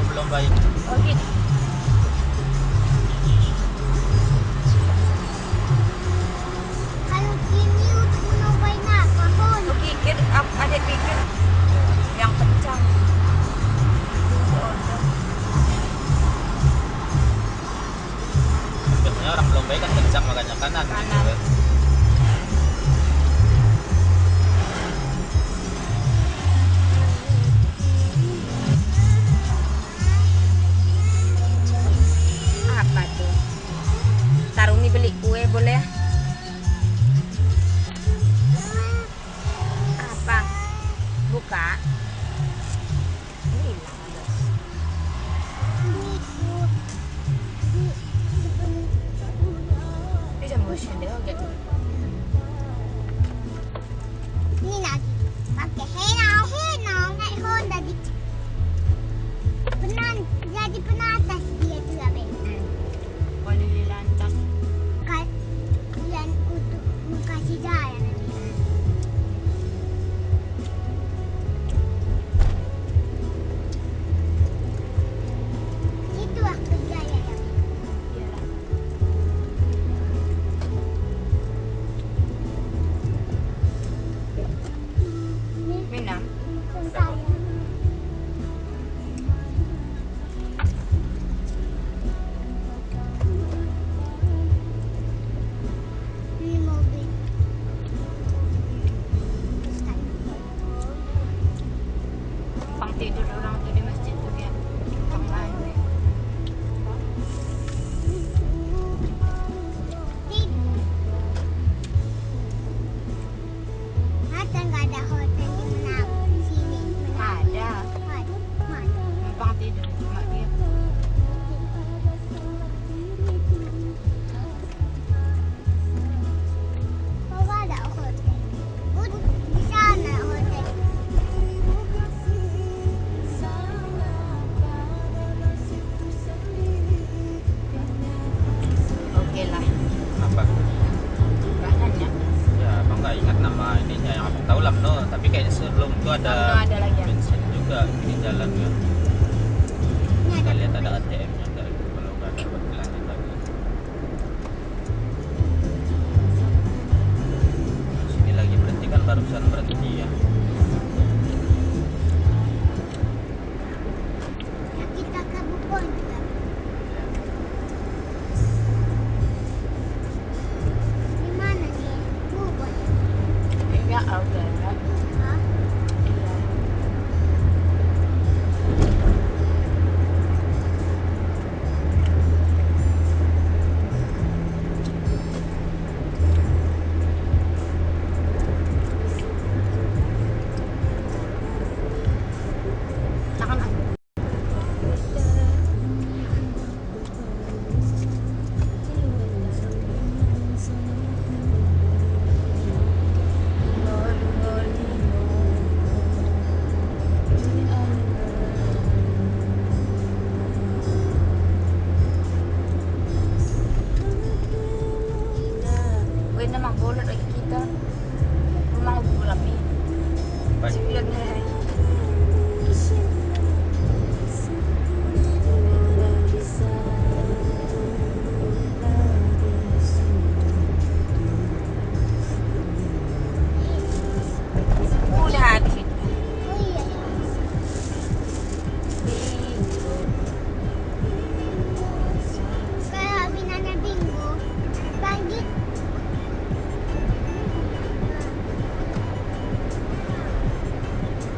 belum baik. Oh gitu. Kalau gini untuk mencobain apa, Hon? Lu pikir, adik pikir yang kencang. Biasanya orang belum baik kan kencang, makanya kanan. Kanan. Gitu. Apa tuh? Tarumi beli kue boleh? Apa? Buka. Hilang ada. Dia jam bosnya dia oke. Ini lagi pakai henau naik Honda di jadi penatas dia juga benar. Kalau lantas. Kalian untuk kasih jalan. Itu aku gaya yang Iyalah. Minum. saya. Ini mobil. Pang tidur orang tuh di masjid tuh dia. Pang lain. Ada nggak ada hotel di Manado sini? Ada. Mana? Numpang tidur cuma dia. Oh, ada hotel. Di sana hotel. Oke lah. Apa? Gak nanya. Ya, abang nggak ingat nama ininya. Yang abang tahu lah, no. Tapi kayaknya sebelum itu ada Ada lagi ya? bensin juga di jalan ya. Ini Kita ada lihat ada ATM-nya nggak? Kalau nggak ada buat lanjut lagi. Sini lagi berhenti kan, barusan berhenti ya. kita ke Bubon juga. Di mana nih? Bubon. Enggak, udah. Hah? Iya. Tangan aku. Wait na magulot lagi kita. Rumah gulami. Baik. Sipilag na rin. Lihat situ. Oh iya ya. Kayak binanya bingo. Bangkit.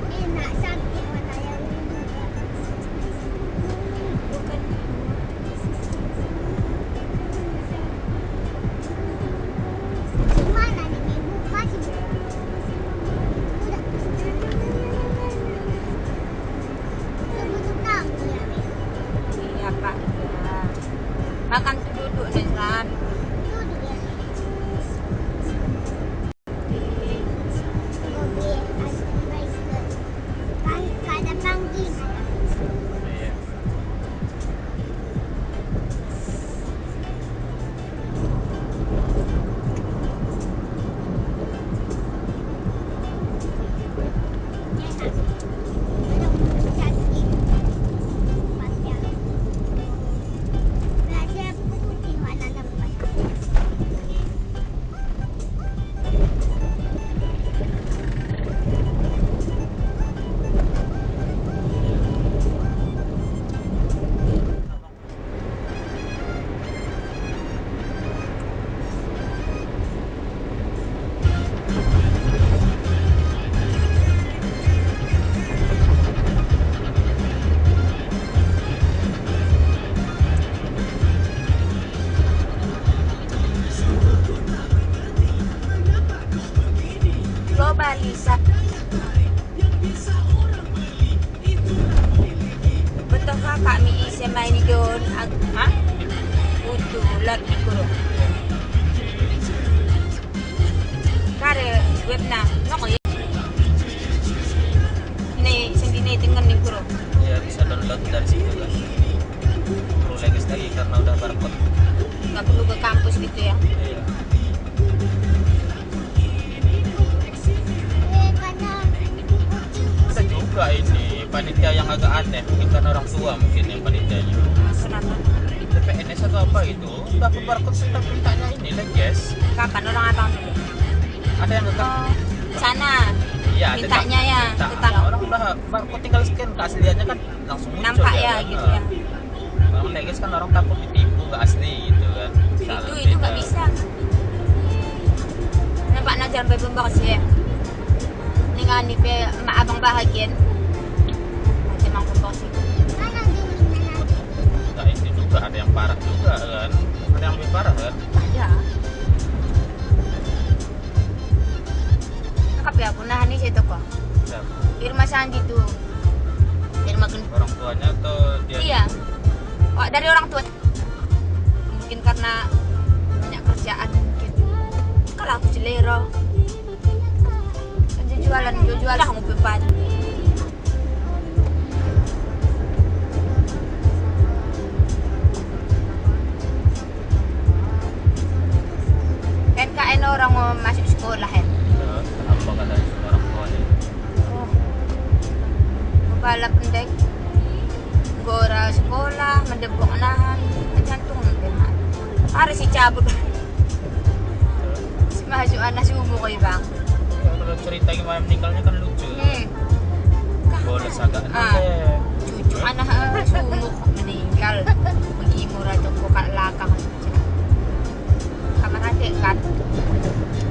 Enak sakit mata yang Bali sak. Betul kakak mi isi main di don. Hah? Utuh lat ikuro. Kare web na, noko ya. Ini sendiri tinggal nih kuro. Ya bisa download dari situ kan. Perlu legis lagi karena udah barcode. Nggak perlu ke kampus gitu ya. Iya. Karena Ada juga ini panitia yang agak aneh, mungkin karena orang tua mungkin yang panitianya. Kenapa? PNS atau apa itu? Udah ke barcode kita mintanya ini legis. Kapan orang datang dulu? Ada yang enggak? Sana. Iya, Mintanya ya, minta. tetap. Orang udah barcode tinggal scan, keasliannya kan langsung muncul. Nampak ya gitu ya. Kalau legis kan orang takut ditipu, nggak asli gitu kan. Itu nggak bisa. Nampak najar bebembak sih ya. Ini nggak nih pe abang bahagian. Macam mang bembak sih. mana gimana? Nggak ini juga ada yang parah juga kan. Ada yang lebih parah kan. Ada. Nakap ya aku nah nih situ kok. Ya, Irma Sandi tuh. Irma orang tuanya atau dia? Iya. Oh, dari orang tua. Mungkin karena banyak kerjaan mungkin. Kalau aku selera. Kan jualan lah ngopi pagi. KN orang mau masuk sekolah kan. Ya, apa katanya orang tuanya? Oh. Balap pendek. Gora sekolah, mendebok nahan, jantung memang. Harus si cabut. Masuk anak umur kau bang. Ya, kalau cerita gimana meninggalnya kan lucu. Boleh agak aneh. Cucu anak sumuk meninggal. Mengimu raja kokak lakang. Kamar adik kan.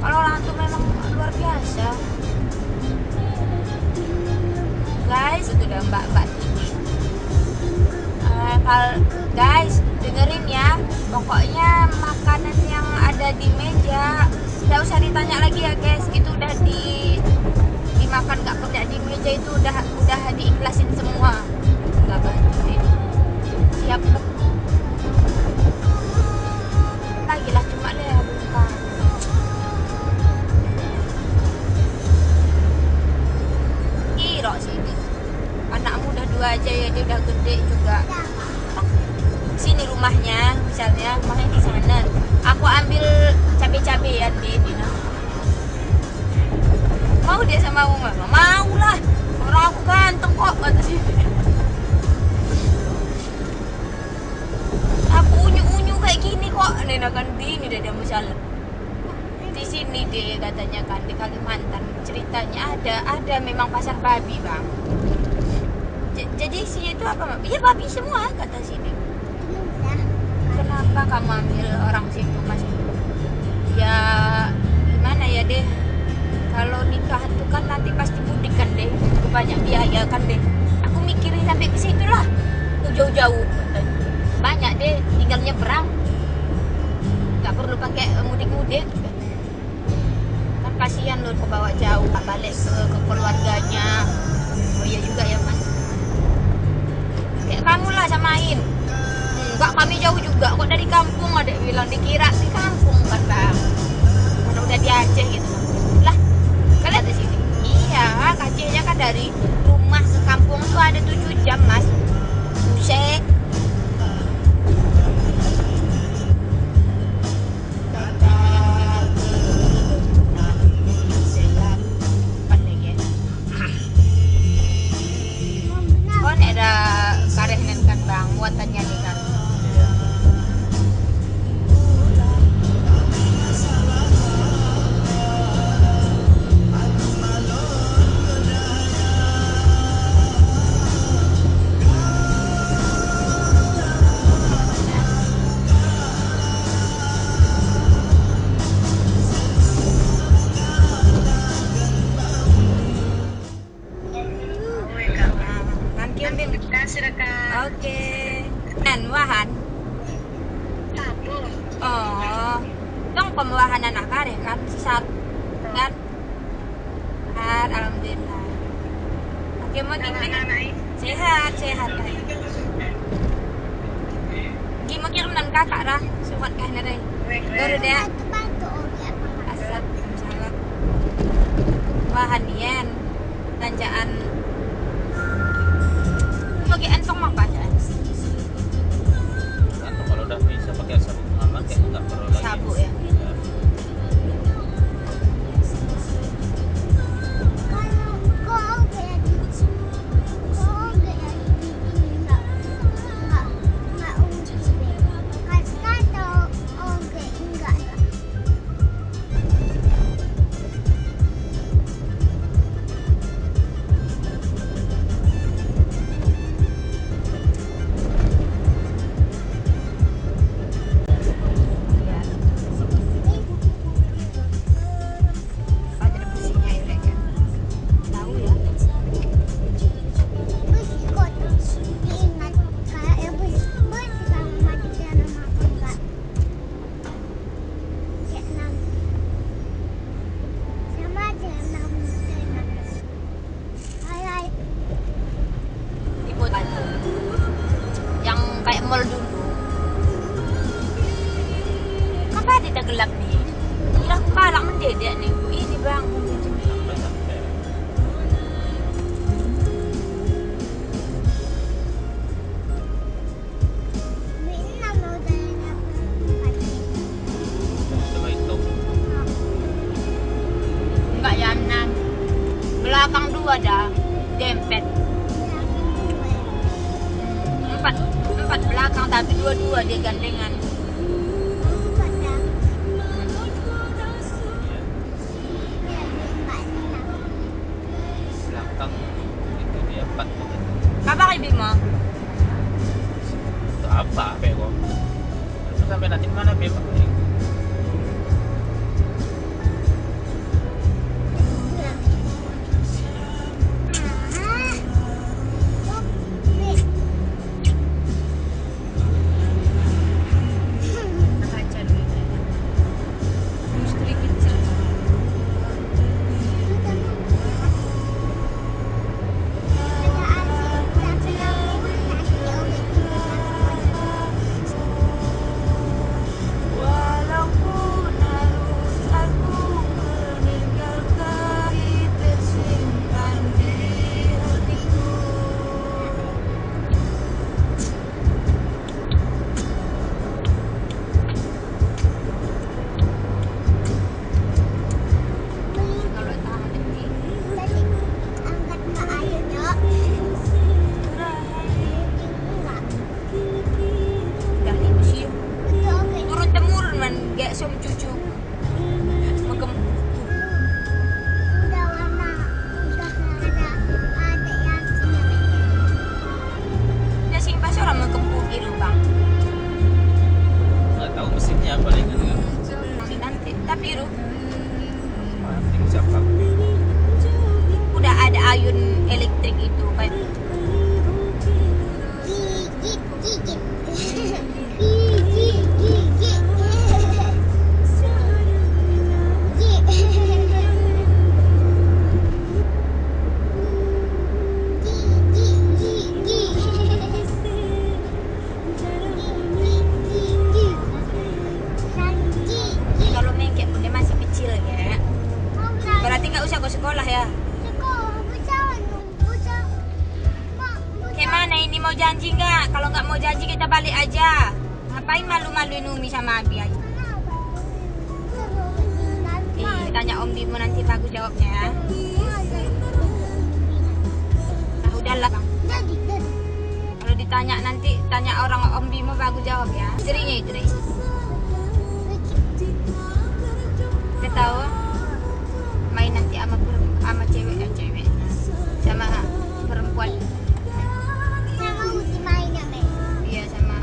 Kalau orang tuh memang luar biasa. Guys, itu udah mbak-mbak. Guys, dengerin ya. Pokoknya makanan yang ada di meja nggak usah ditanya lagi ya guys. Itu udah dimakan, nggak kerja di meja itu udah diikhlasin semua. Nggak bantuin. Siap. Lagi lah cuma deh bukan. Kira sih ini. Anakmu udah 2 aja ya, dia udah gede juga. Sini rumahnya, misalnya rumahnya di sana. Aku ambil cabai-cabean di Dina. Mau dia sama Uma? Mau lah. Orang aku ganteng kok kata sih. Aku unyu-unyu kayak gini kok. Nena kan ini dia masalah. Di sini deh katanya kan di Kalimantan ceritanya ada memang pasar babi bang. Jadi sih itu apa? Iya babi semua kata sini. Kenapa kamu ambil orang situ mas? Ya gimana ya deh. Kalau nikah itu kan nanti pasti mudik kan deh. Banyak biaya kan deh. Aku mikirin sampai ke situ lah. Jauh-jauh. Banyak deh. Tinggal nyebrang. Gak perlu pakai mudik-mudik. Kan kasihan loh kebawa jauh. Balik ke keluarganya. Oh iya juga ya mas. Kayak kamu lah samain. Enggak, kami jauh juga kok dari kampung. Ada bilang dikira di kampung kan bang. Mana udah di Aceh gitu lah. Kalian di sini? Iya, Acehnya kan dari rumah ke kampung tuh ada 7 jam mas. Buset. Oh, ini ada karehnen kan bang, muatannya nih kan. Oke. Dan wahan. Oh. Dong pembawahan anak kareh kan sesat kan. sehat, alhamdulillah. Oke, mau sehat ay. Gimana kirim dan kakak dah, surat kah nere. Baru deh. Bantu oke apa? Asal salah. Bahan yen, belanjaan. Pakai antong apa aja? Kan kalau udah bisa pakai sabun pengaman kayak nggak perlu lagi. Sabu ya. Ya. Kalau kok oke ya di kok oke ya di ini nggak uji deh. Kata oke enggak. Ya. Ada bersihnya ya kan. Tahu ya. Bus ikut diingat kayak ya bus sama mati dan nama aku enggak. Kayak enam sama aja enam dengan hai Ibu tanya. Yang kayak mall dulu. Kenapa tidak gelap nih? Kira aku kalah mendadak nih. Bu. Ini bang. Sampai. enam mau jalan apa? Coba hitung. Enggak ya 6. Belakang 2 dah. Dempet. Empat belakang tapi dua dia gandengan. Belakang itu dia 4 tuh. Apa kayak Bimo? Itu apa Bego? Terus sampai nanti mana Bego? Kaca dulu. Industri kecil. Walaupun harus aku meninggalkan tersimpan di hatiku. Kalau tahan detik. Udah nih museum. Turun temurun man gak som cucu. Megem. Dia simpan seorang mengkempur gitu bang. Nggak tahu mesinnya paling Nanti tapi itu penting siapa. udah ada ayun elektrik itu kan. Kalau mengkek pun dia masih kecil ya. Berarti nggak usah ke sekolah ya. Kayak mana ini mau janji nggak? Kalau nggak mau janji kita balik aja. Ngapain malu-maluin Umi sama Abi aja? Tanya Om Bimo nanti bagus jawabnya ya. Nah udahlah bang. Kalau ditanya nanti tanya orang Om Bimo bagus jawab ya. Istrinya itu deh. Kita tahu main nanti sama cewek sama perempuan. Iya sama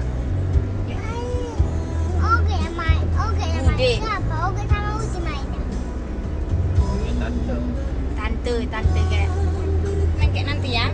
Bude. Tante kayak main kayak nanti ya.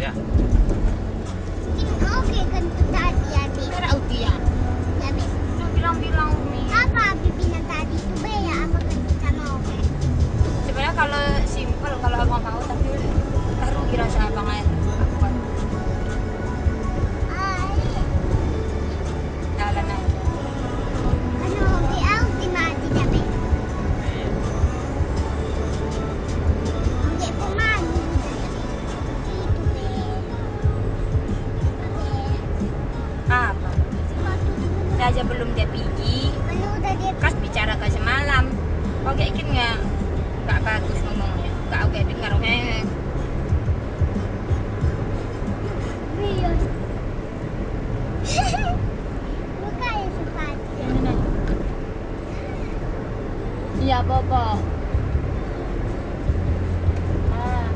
ya. Mungkin oke kan tuh tadi adik. Cara utian. Ya Be. Bilang-bilang Umi. Apa Abi bilang tadi itu Be ya apa kan kita mau Be? Sebenarnya kalau simpel kalau abang mau tapi rugi rasa abang aja. Aku kan Ay, jalan aja. ano Be auti mati dah Be. Iya. Oke pemandi dah ya Be. Itu Be. Oke. Apa? Sepatu dulu. Dia aja belum dia pergi. Mana udah dia Kas bicara ke semalam. Kok kayak gini nggak bagus ngomongnya. Nggak oke dengar oke. Rion. Buka ya sepatu. Iya Bobo. Ah.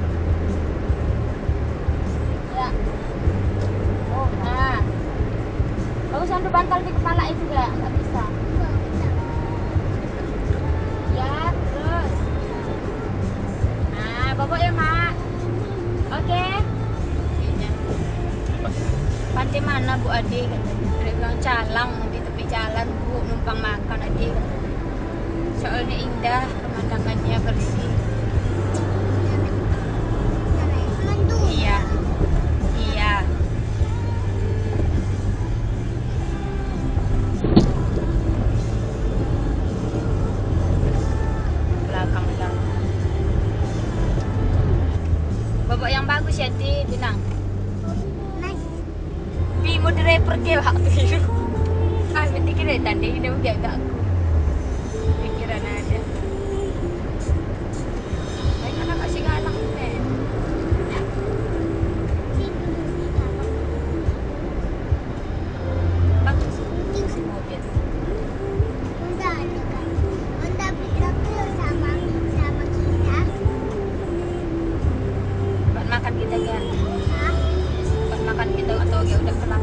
Ya. Oh, nah. Bagus andu bantal di kepala itu enggak? Enggak bisa. Ya, terus. Nah, Bobo ya, Mak. Oke. Pantai mana Bu Ade? Dia bilang Calang di tepi jalan Bu, numpang makan Ade. Soalnya indah, pemandangannya bersih. Mandu. Iya. Iya. Belakang bilang. Bapak yang bagus ya, Ti, bilang. Nice. Pi mau driver ke waktu itu. Ah, berarti kira tadi ini udah agak aku. Pikiran ada. Baik anak kasih galak deh. Bagus si mobil. Udah ada kan. Udah bisa sama kita. Buat makan kita kan. Hah? Buat makan kita atau ya udah kelap.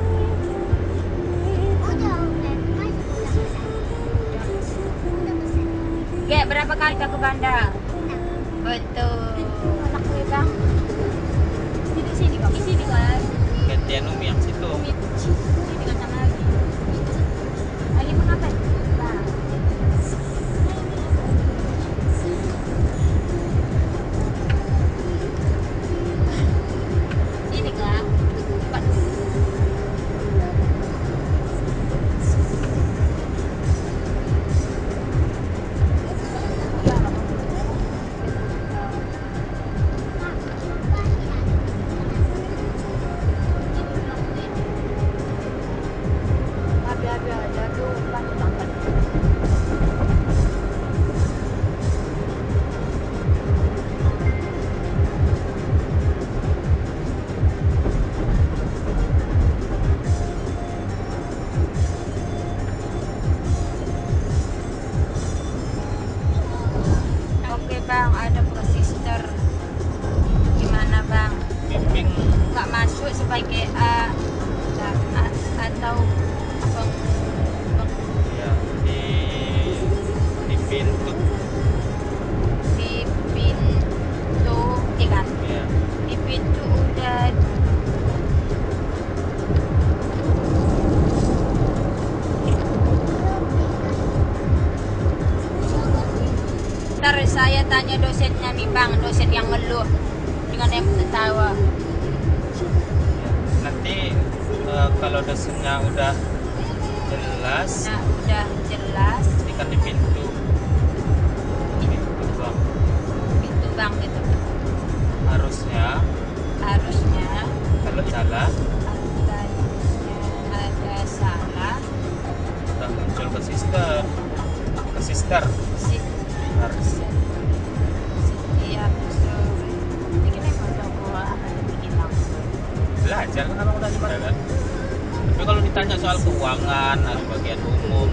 Udah oke. Masuk udah pesan. Udah pesan. Kayak berapa kali ke bandar? Nah, Betul. Anak gue bang. Di sini bang. Di sini kan. Gantian Umi yang situ. Sini kacang lagi. Lagi mengapa? Bang. Ini kan. Cepat. Abi ada tuh lanjut makan. Oke bang, ada pro sister. Gimana bang? Bimbing Nggak masuk sebagai atau abang ya di pintu di pintu kan? ya. Di pintu udah ntar saya tanya dosennya nih bang, dosen yang ngeluh dengan yang tertawa. Nanti kalau dosennya udah jelas Nah udah jelas ikan di pintu bang. pintu bang gitu. Harusnya Harusnya kalau salah ada salah udah muncul ke sister si harus setiap sore. Bikin foto gua akan bikin langsung. belajar kan abang udah gimana kan. Tapi kalau ditanya soal keuangan atau bagian umum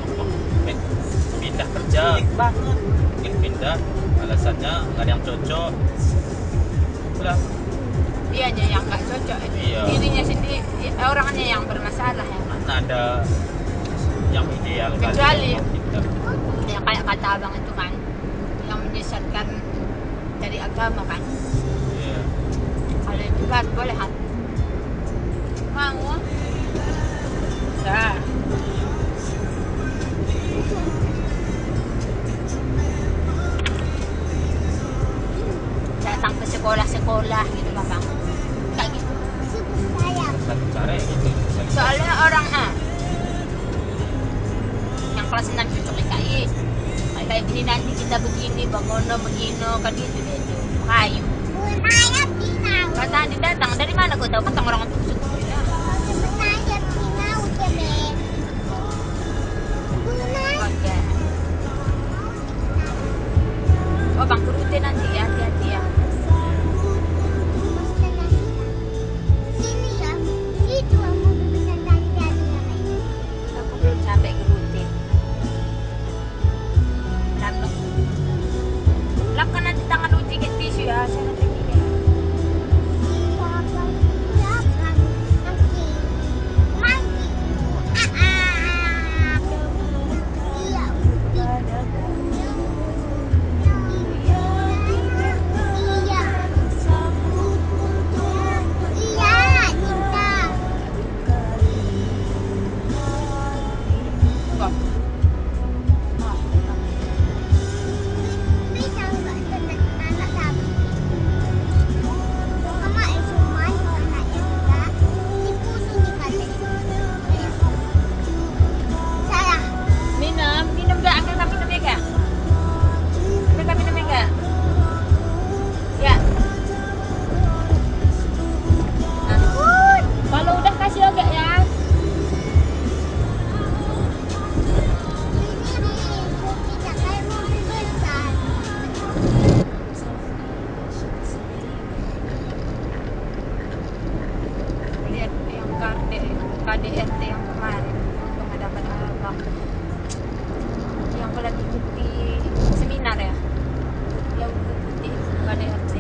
pindah kerja banget mungkin pindah alasannya nggak ada yang cocok udah Dianya yang nggak cocok. Iya. Dirinya sendiri, orangnya yang bermasalah ya. mana ada yang ideal kali Kecuali pindah. ya kayak kata abang itu kan, yang menyesatkan dari agama kan. Iya. Kalau itu kan boleh kan. sekolah gitu bang. Kayak gitu. Satu cara ya gitu. Soalnya orang yang kelas 6 cocok IKI. Kayak gini nanti kita begini, bangono begino kan gitu deh itu. Kayu. Kata Andi datang dari mana kau tahu? Datang orang tusuk. Oke. Oh bang turute nanti ya, hati-hati ya. Aku belum sampai ke rute. Lap kan nanti tangan uji ke tisu ya, saya nanti ini. Minum gak? Ambil kami minumnya gak? Ambil kami minumnya gak? Ya. Kalau udah kasih agak ya. Lihat yang KDRT yang kemarin pengadapan abang yang lagi cuti seminar ya, yang cuti KDRT.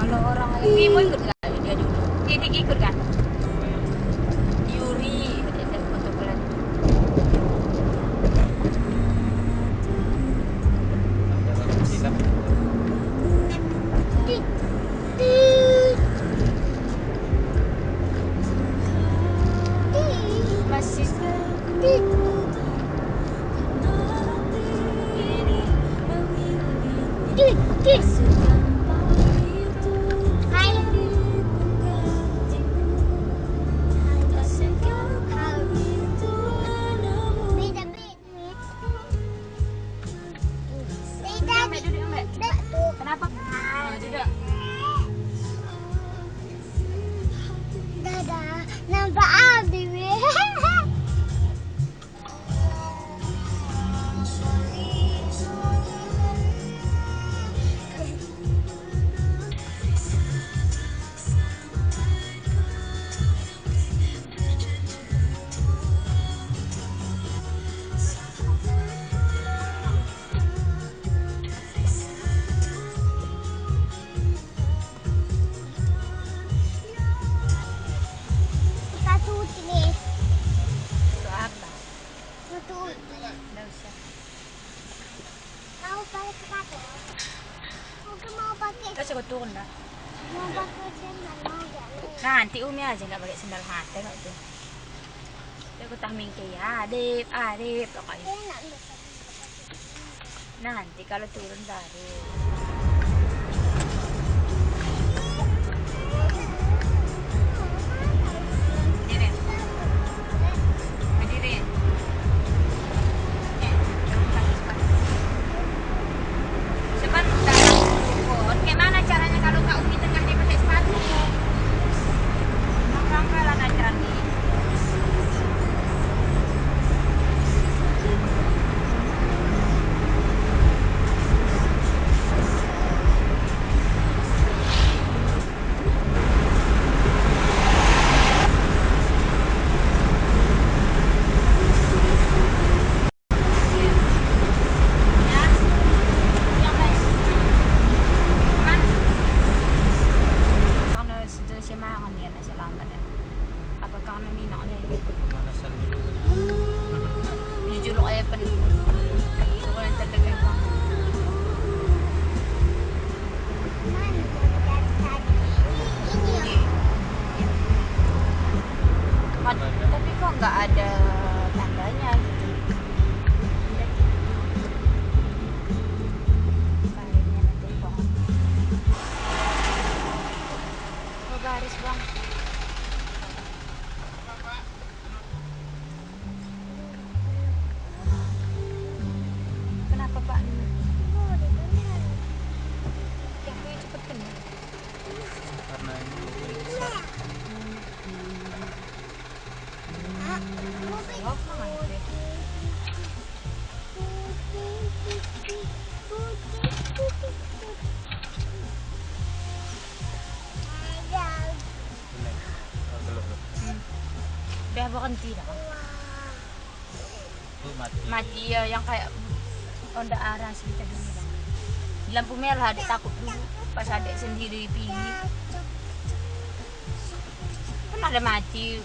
Kalau orang ini mau ikut nggak dia dulu? Dia ikut kan? Yuri ada fotokolan. Masih kenapa? Tidak. Dadah, nampak Abi. Kita cuci nih. Itu apa? Tutup. Nggak usah. Mau pakai sepatu? Oke, mau pakai. Terus aku turun dah. Mau pakai sandal mau gak? Nanti Umi aja nggak pakai sendal hati nggak tuh. Aku tak mingke ya, adip pokoknya. Enak loh. Nanti kalau turun baru. Berdiri. Berdiri. Sebentar. Gimana caranya kalau Kak Umi tengah dia pakai sepatu? Mangkalan aja nih. panas bang. Kenapa pak? Yang gue cepet kena. Karena ini mobil besar. Oh, mana deh? Ini. Oh, belum. Udah berhenti dah. Itu mati. Mati ya, yang kayak Honda Aras kita dulu bang. Di lampu merah adik takut dulu pas adik sendiri pilih. Kan ada mati.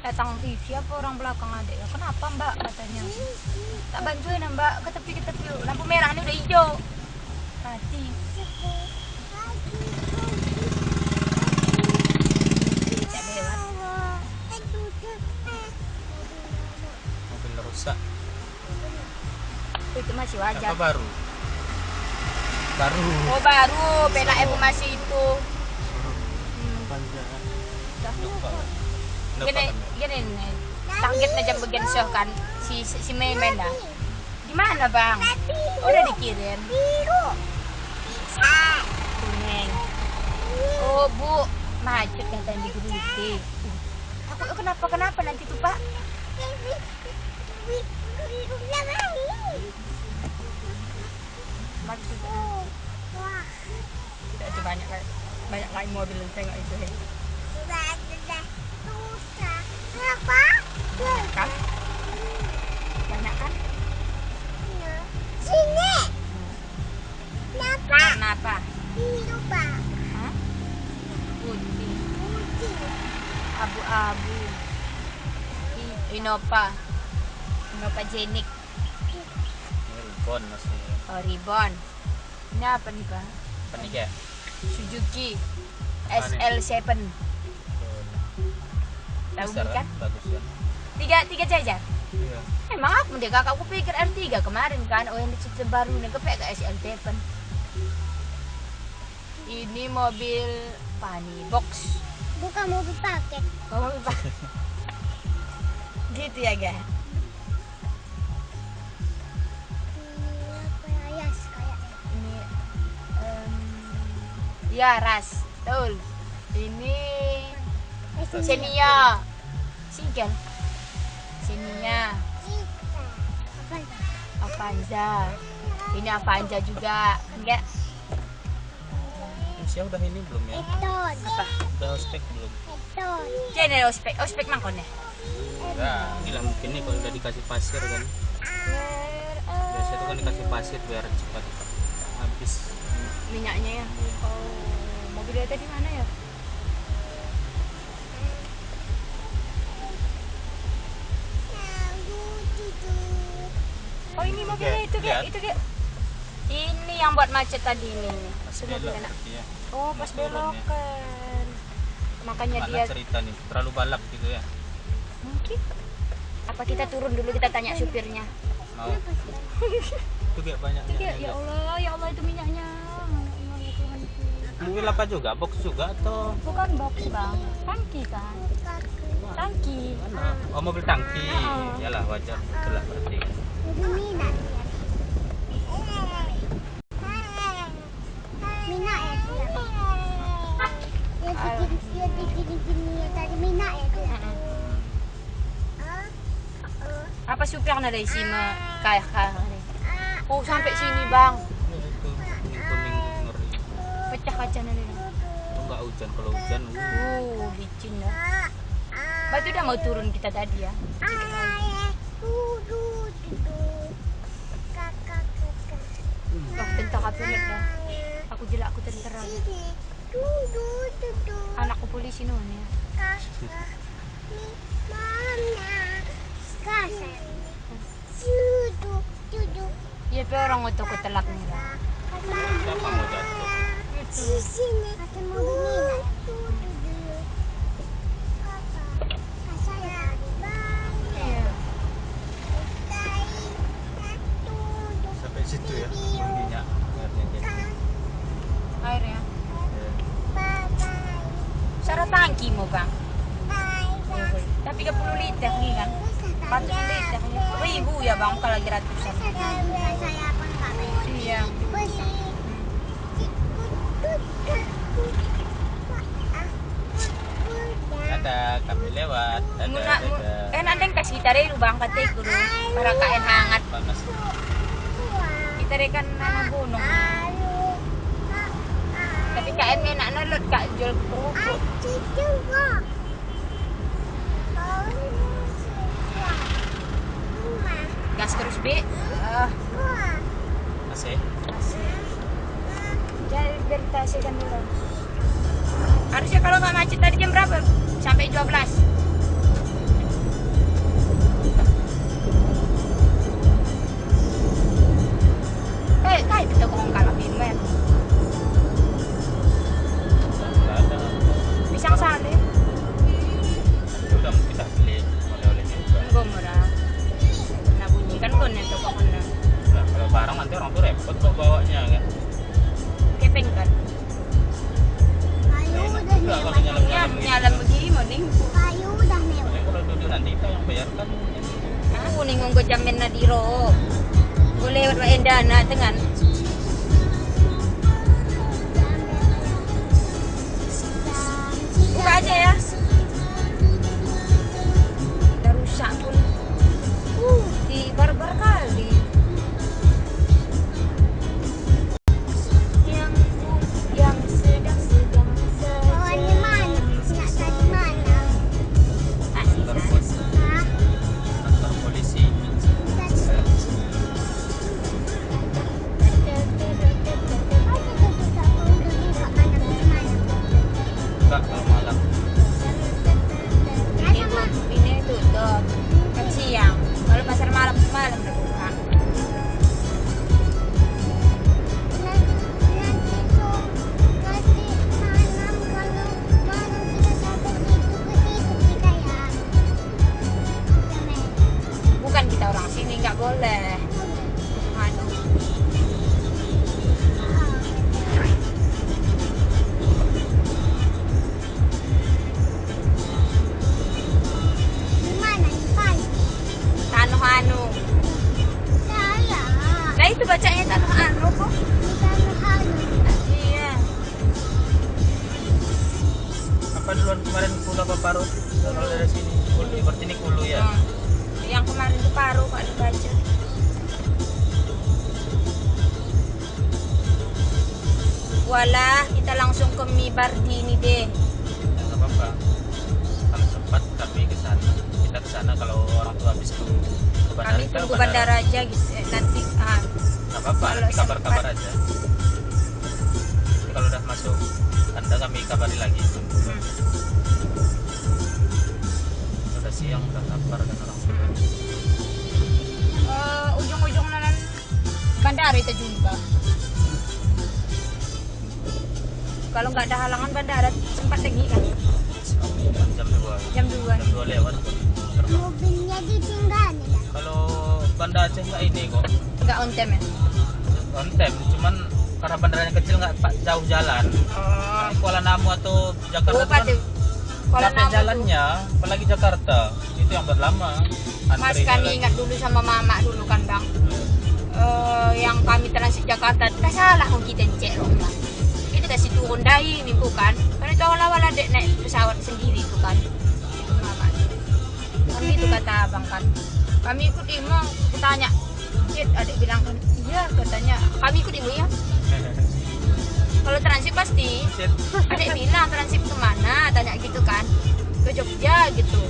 Datang TV apa orang belakang adik ya. Kenapa mbak katanya? Tak bantuin mbak ke tepi yuk. Lampu merah ini udah hijau. Mati. Tidak lewat. Mobil rusak. Itu masih wajar. Apa baru? Baru. Oh baru, PLM masih itu. Dah. Gini, nih. Targetnya jam bagian show kan si Memen dah. Gimana bang? Udah dikirim. Kuning. Oh bu, macet katanya di Guriti. Aku kenapa nanti tuh pak? Macet. Tidak itu banyak lain mobil yang tengok itu. Kan? Banyak kan? Sini. Kenapa? Kenapa? Biru, Pak. Hah? Putih, Putih. abu-abu. Innova Jenik. Ini ribon masih. Oh, Ribbon. Ini apa nih pak? Apa nih ya? Suzuki Apa nih? SL7. Tahu Besar kan? Bagus kan? Tiga jajar. Iya. Emang aku deh kakakku pikir R3 kemarin kan. Oh yang dicipta baru nih kepek ke SL7. Ini mobil Pani Box. Bukan mobil paket. Oh, mobil pak. Gitu ya guys. Kayak kayaknya. Ini ya ras. Betul. Ini Xenia. Single. Xenia. Avanza. Ini Avanza juga. Enggak. Usia udah ini belum ya? Eton. Apa? Udah ospek belum? Eton. Jadi ospek mangkon ya. Enggak, gila mungkin nih kalau udah dikasih pasir kan. Biasa itu kan dikasih pasir biar cepat habis. Minyaknya ya. Oh, mobilnya tadi mana ya? Oh ini mobilnya Oke, itu kayak lihat. itu kayak. Ini yang buat macet tadi ini. Masih Itu mobil belok enak. dia. Oh pas Mau turun ya. belokan. Makanya Mana dia cerita nih, terlalu balap gitu ya. mungkin. Apa kita turun dulu kita tanya supirnya. Mau. Itu kayak banyak. Itu kayak ya Allah itu minyaknya. Ya Tuhanku. Mobil apa juga? Box juga atau Bukan box bang, tangki kan? Tangki. mana? Oh, mobil tangki. Yalah wajar itulah berarti. Mobil minat. Minat ya dia. Dia gini ya tadi minat ya dia. Apa supirnya dari sini kayak oh sampai sini bang, Ya, itu kuning ngeri. pecah kacanya nih. Itu enggak hujan, kalau hujan Licin ya. Berarti udah mau turun kita tadi ya. Wah tentang apa nih dah. Aku jelak aku tentara. Anakku polisi nih ya. Iya pe orang untuk ku telak nih lah. siapa mau jatuh? Iya. Sampai situ ya, minyak airnya jadi. Air ya. Ya. Sarapan kimo bang. Tapi 30 liter nih kan. 400 liter nih. Ribu ya bang kalau lagi ratusan. Saya pun nggak bayar. Iya. Ada kami lewat. Muna, nanti kasih kita deh bang katek dulu. Para kain hangat. Panas. Kita deh kan nana gunung. Tapi kain enak nalot kak jual kerupuk. Gas terus be. Masih. Jadi beritasikan dulu. Harusnya kalau nggak macet tadi jam berapa? Sampai 12. Kayak itu kong kalapin men. Nggak ada. Pisang sale. Udah kita beli oleh-oleh juga. Enggak murah. Nah bunyi kan kon yang toko kena. Nah, kalau barang nanti orang tuh repot kok bawanya kan. Kepeng kan. Kayu udah Enggak, kalau lewat. nyalam-nyalam gitu. Nyalam begini mending. Kayu udah lewat. Paling kalau duduk nanti kita yang bayarkan. Aku nih ngonggo jamin nadiro. Boleh lewat endana dengan. Buka aja ya. Udah rusak pun. Di barbar kali. Yang sedang Bawa di mana? Nak tadi mana? Kantor polisi. Hah? Kantor polisi. Enggak kalau malam. ini tutup kan siang. Kalau pasar malam udah buka. Bukan kita orang sini nggak boleh. Aduh. Tanah anu. Nah itu bacanya tanah anu kok. Iya. Apa duluan kemarin Kulu apa Parut? Kalau dari sini Kulu, berarti ini Kulu ya. Yang kemarin itu paruh Pak dibaca. Walah, kita langsung ke Mibardi ini deh. Ya, nggak apa-apa. Kalau sempat kami ke sana. Kita ke sana kalau orang tua habis itu ke bandara. Kami kita tunggu ke bandara aja gitu. Nanti Nggak apa-apa, Kalau nanti kabar-kabar sempat. aja. Nanti kalau udah masuk Anda kami kabari lagi. Udah siang, udah lapar kan orang tua. ujung-ujung nanan bandara itu jumpa. Kalau nggak ada halangan bandara sempat tinggi kan? Jam 2. Jam 2. Jam 2 lewat kok. Terbang. Mobilnya ditinggalin ya. Kalau Banda Aceh nggak ini kok. Nggak on time ya? On time, cuman karena bandaranya kecil nggak jauh jalan. Kayak Kuala Namu atau Jakarta Lupa itu tuh. kan Kalau capek Namu tuh. jalannya, apalagi Jakarta itu yang berlama. Mas kami ingat dulu sama mama dulu kan bang. Yang kami transit Jakarta, tak salah kok kita cek rumah. Kita kasih turun dari ini bukan? Karena itu awal-awal ada naik pesawat sendiri tuh kan. Itu mama. Kan gitu kata abang kan. Kami ikut Imo, aku tanya. Cik, adik bilang kan, iya katanya. Kami ikut Imo ya. Kalau transit pasti. Adik bilang transit kemana? Tanya gitu kan. Ke Jogja gitu.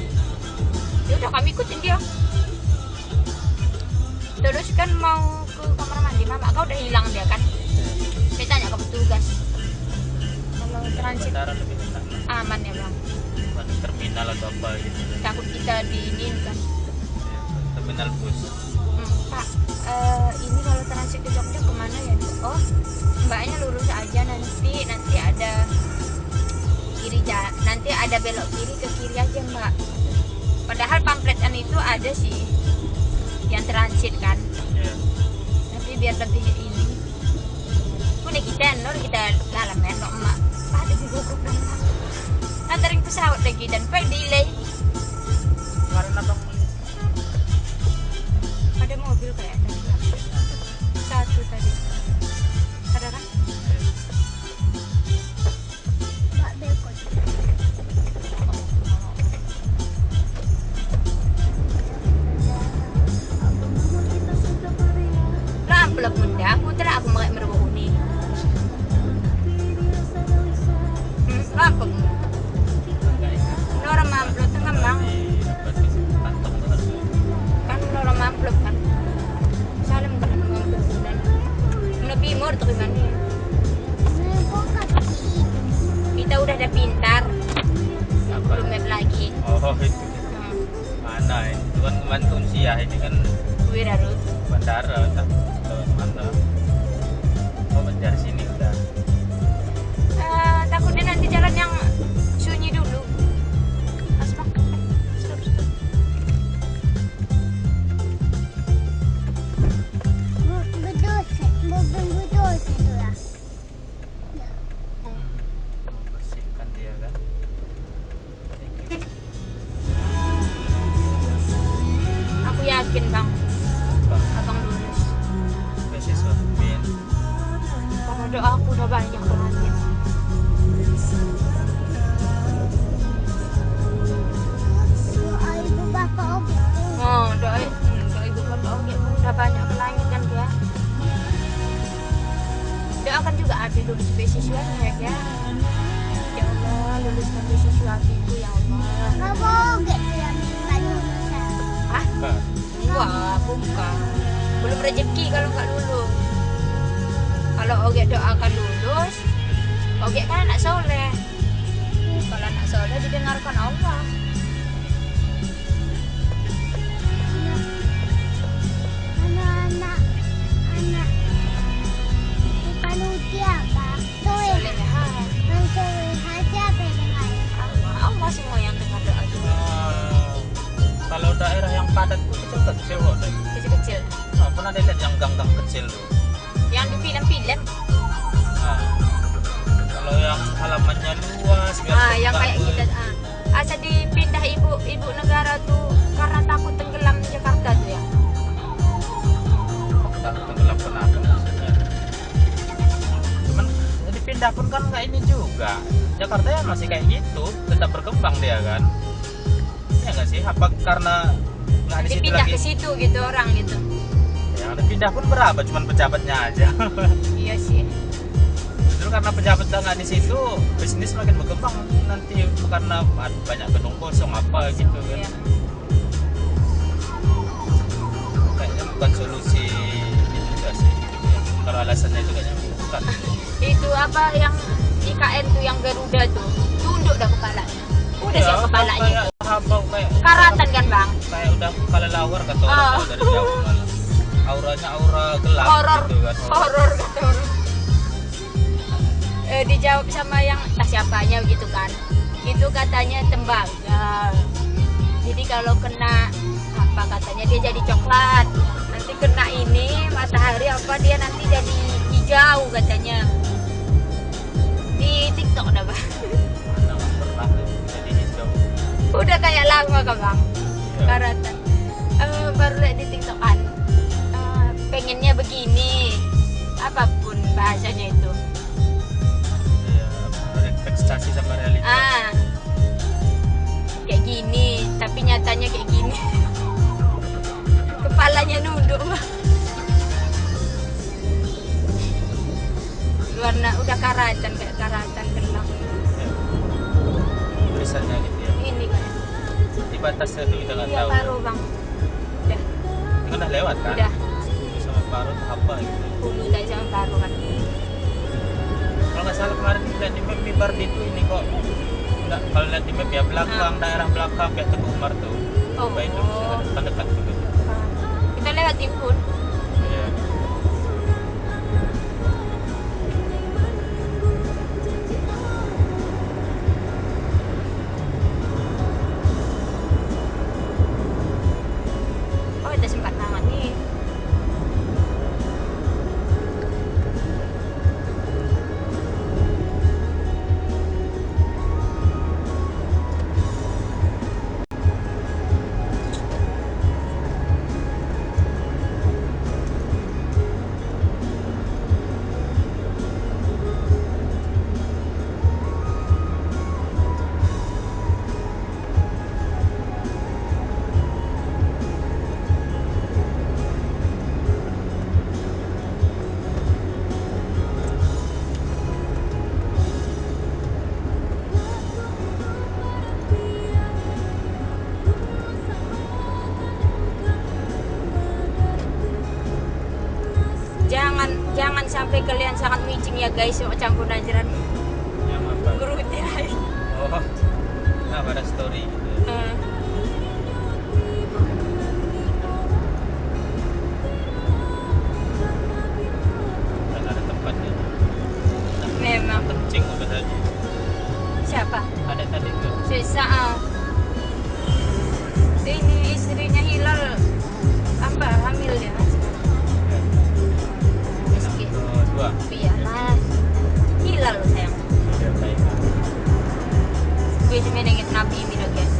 Ya udah kami ikutin dia. Terus kan mau ke kamar mandi, mama kau udah hilang dia kan. Saya tanya ke petugas. Kalau transit Bandara lebih enak. aman ya bang. Bukan terminal atau apa gitu. Takut kita diinin kan. Terminal bus. Pak, ini kalau transit ke Jogja kemana ya? Oh, mbaknya lurus aja nanti ada nanti ada belok kiri, ke kiri aja mbak. Padahal pamfletan itu ada sih yang transit kan. Iya. Tapi biar lebih ini. Punya kita dalam emak. Ada di guguk dan antarin pesawat kita sampai delay. Kemarin abang Ada mobil kayak tadi. Satu tadi. Ada kan? Mbak Belkon. Lampel bunda, aku tidak aku pakai merbuk ini. Lampel. Orang mamplet kan bang, kantong tuh harus. kan orang mamplet kan. Salam kan mamplet bulan. Lebih murah tuh kan nih. Kita udah ada pintar, Apa? belum map lagi. Oh itu mana itu kan kemana Unsia ini kan Wirarut. bandara tak tahu mana. Oh dari sini udah. Takutnya nanti jalan yang sunyi dulu. Asmak. Stop. Bersihkan dia kan. Aku yakin bang, Apa? abang lulus. Beasiswa bin. Karena doa aku udah banyak banget. Oh, doa ibu bapak oke udah banyak ke langit kan ya. Doakan juga Abi lulus beasiswanya ya. Ya Allah, luluskan beasiswa Abiku ya Allah. Ah, Kan. enggak, bukan. Belum rezeki kalau nggak lulus. Kalau Oge doakan lulus, Oge kan anak soleh. Kalau anak soleh didengarkan Allah. Allah semua yang dengar doa kita. Kalau daerah yang padat itu kecil-kecil kok. Kecil-kecil. Nah, pernah ada lihat yang gang-gang kecil tuh. Yang di film-film. Nah, kalau yang halamannya luas, biar Yang kayak bagus. kita. Asa dipindah ibu negara tuh karena takut tenggelam Jakarta tuh ya. Tak tenggelam kenapa maksudnya. Cuman dipindah pun kan nggak ini juga. Jakarta ya masih kayak gitu, tetap berkembang dia kan. Ya nggak sih? Apa karena nggak di situ Dipindah lagi? ke situ gitu orang gitu. Yang ada pindah pun berapa? Cuman pejabatnya aja. Iya sih. Justru karena pejabat nggak di situ, bisnis makin berkembang nanti karena banyak gedung kosong apa gitu kan. Iya. Kayaknya bukan solusi ini juga sih. Ya, kalau alasannya itu kayaknya bukan. Itu apa yang IKN tuh yang Garuda tuh tunduk dah kepalanya. Udah Ya, siap kepalanya kayak itu. habau kayak Karatan kan bang? kayak udah kelelawar kata orang Oh. kalau dari jauh malah. Auranya aura gelap Horor, gitu kan. horor kata orang. Dijawab sama yang entah siapanya gitu kan. Itu katanya tembaga. Jadi kalau kena apa katanya dia jadi coklat. Nanti kena ini matahari apa dia nanti jadi hijau katanya. Di TikTok dah bang. Mana nggak pernah tuh jadi hijau. Udah kayak lama kan bang. Iya. Karatan. Baru lihat di TikTok kan. Pengennya begini. Apapun bahasanya itu. Iya, ekspektasi sama realita. Kayak gini, tapi nyatanya kayak gini. Kepalanya nunduk bang. Warna udah karatan kayak karatan gelang. Ya. Tulisannya gitu ya. Ini kan. Di batasnya tuh kita nggak Iya tahu. baru bang. Udah, Kan udah lewat kan? udah. Hulu sama Paro tuh apa gitu. Hulu dan sama baru kan. Kalau nggak salah kemarin lihat di map Mibar itu ini kok. Nggak, kalau lihat di map ya belakang, daerah belakang kayak Teguh Umar tuh. Oh. Baik itu kan dekat tuh. Kita lewat Impun. Iya. Oh kita sempat banget nih. kalian sangat micing ya guys, mau campur ajaran Yang apa? guru tirai. Oh, nah pada story gitu. Dan ada tempatnya. Memang. Kencing udah tadi. Siapa? Ada tadi tuh. Sesa. Ini istrinya Hilal apa hamil ya sekarang. Meski Kedua. biarlah Hilal loh sayang. Ya baik. Gue cuma inget Nabi Mina guys.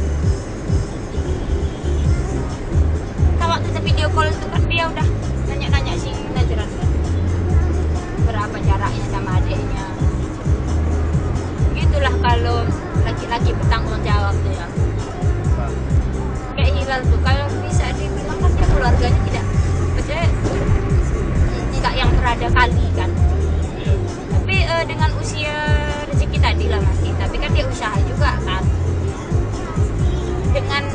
Kalau kita video call itu kan dia udah nanya-nanya sih Najran kan. Berapa jaraknya sama adiknya. Gitulah kalau laki-laki bertanggung jawab tuh ya. Kayak Hilal tuh kalau bisa dibilang kan dia keluarganya tidak maksudnya tidak yang berada kali kan. Iya. Tapi dengan usia rezeki tadi lah masih, tapi kan dia usaha juga kan. Dengan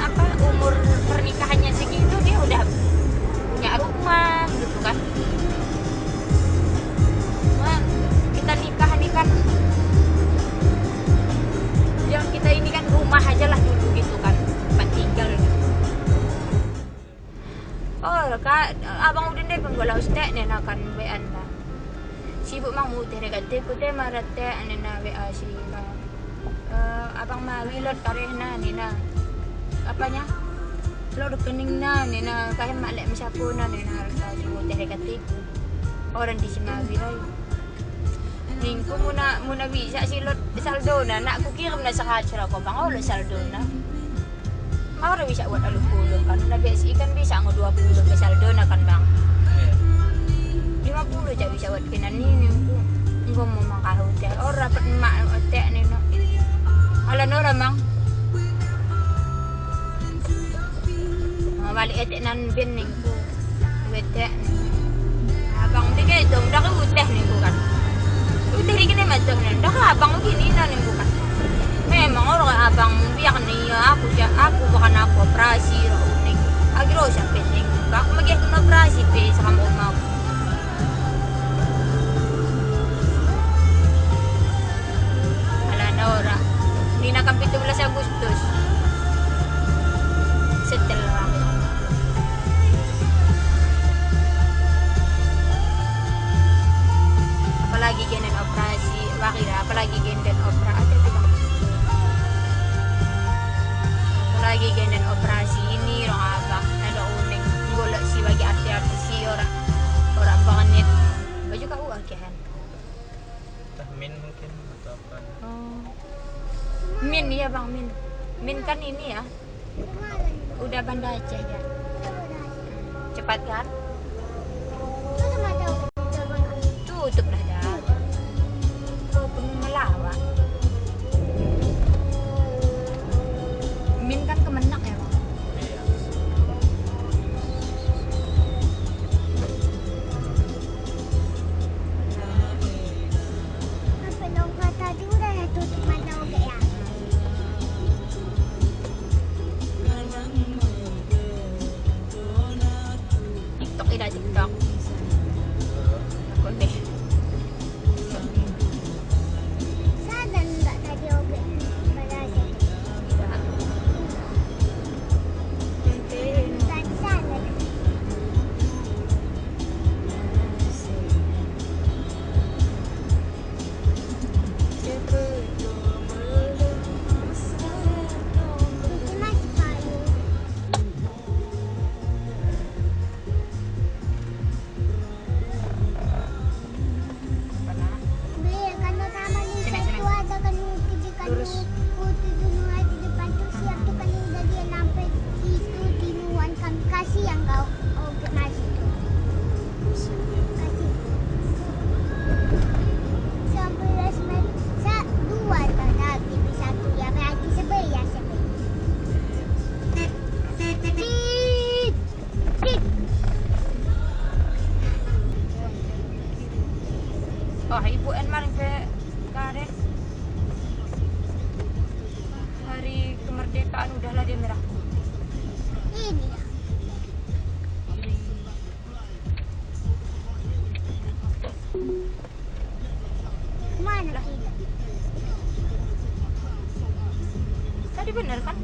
apa umur pernikahannya segitu dia udah punya rumah gitu kan. Nah, kita nikah nih kan, yang kita ini kan rumah aja lah dulu gitu kan, tempat tinggal gitu. Oh kak, abang udah deh penggola ustek nih akan WA lah. Sibuk mang muter kate putih marat teh nena WA si abang mawi lot karehna nena apanya lo rekening na nena kayak malek misapo na nena si muter kate orang di Simawi lah. Ningku muna bisa si lot saldo na nak ku kirim na sa kacra ko bang lo saldo na. Mau bisa buat 20 kan na BSI kan bisa ngo 20 ke saldo na kan bang. Iya. 50 aja bisa buat kinan ini engko mau mangka hotel ora dapat emak otek nih no. Ala nora mang. Balik etek nan ben ningku. Wetek. Abang dige dong dak uteh ningku kan. Uteh iki ne macam nih. Dak abang gini na ningku kan. Memang orang abang biar nih aku bukan aku operasi unik. Agro sampai sing. Aku magi aku operasi pe sama mau. Ora. Nina kan 17 Agustus. Setelah apalagi genen operasi, wakira apalagi genen operasi apalagi genen operasi ini orang abang ada unik golek si bagi arti-arti si orang banget baju kau akhirnya Tahmin mungkin atau apa? Min ya bang Min kan ini ya udah Banda Aceh ya cepat kan tutup dah dah kau pun melawak Min kan kemenak ya bang Iya. Apa dong kata dia udah ya tutup mata oke ya. TikTok ini TikTok aku deh Sadar enggak tadi oke pada aja. Tadi sadar. Itu masih kayu. Beli kan taman di Sini, situ sini. ada kan di kan Lurus. putih dulu di depan tuh siap tuh kan udah dia sampai itu tinuan kami kasih yang kau oke kasih tuh. Kasih. 11 Mei. Dua tadi satu ya berarti 11 ya. Tit. Tit. oh ibu en maring ke karet bener kan?